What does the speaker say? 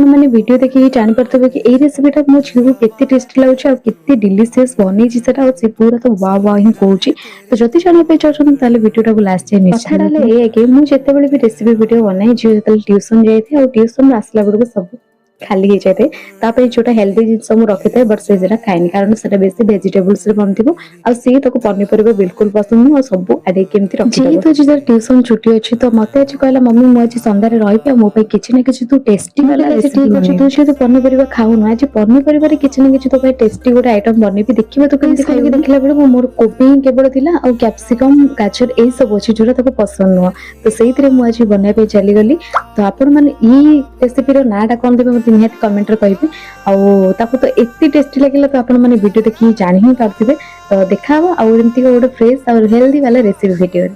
आपण मैंने वीडियो देखिए जानी पारथबे कि एई रेसिपीटा मो झियो को केते टेस्टी लाଗୁଛି ଆଉ କେତେ डिलीशियस बनेछि सेटा से पूरा तो वाह वाह ही कहूछि। तो जति जानि पे चाहछन ताले वीडियोटा को लास्ट जाय निश्चय कथाडाले ए कि मु जेतेबेले भी रेसिपी वीडियो बनाई झियो जेतेबेले ट्यूशन जायथे और ट्यूशन आसला बेडको सब खाली हो जाए तापर जोटा हेल्दी जिनस मु रखी था बट से जेटा खाइनी कारण सेटा बेसी वेजिटेबल्स रे बनथिबो आ सी तको पनीपरिबा बिल्कुल पसंद नु सब आडे केमती रखी जी तो जे ट्यूशन छुट्टी अछि तो मते आज कहला मम्मी मु आज संध्यारे रहिबे आ मो पे किछि न किछि तू टेस्टी वाला ठीक अछि तू जे पनीपरिबा खाउ न आज पनीपरिबा रे किछि न किछि तो पे टेस्टी गोटे आइटम बनेबी देखिबे तो केमती खाइबे देखला बेले मोर कोबी केवल थिला आ कैप्सिकम गाजर ए सब अछि जोरा तको पसंद न तो सेहितरे मु आज बनाबे पे चली गली। तो आपण माने ई रेसिपी रो नाटा कोन देबे निहाती कमेंट रे कहिबे आ ताको तो एत्ती टेस्टी लागिला तो आपण माने वीडियो देखि जानि ही पारथिबे। तो देखा आ एमती गोटे फ्रेश और हेल्दी वाला रेसिपी वीडियो।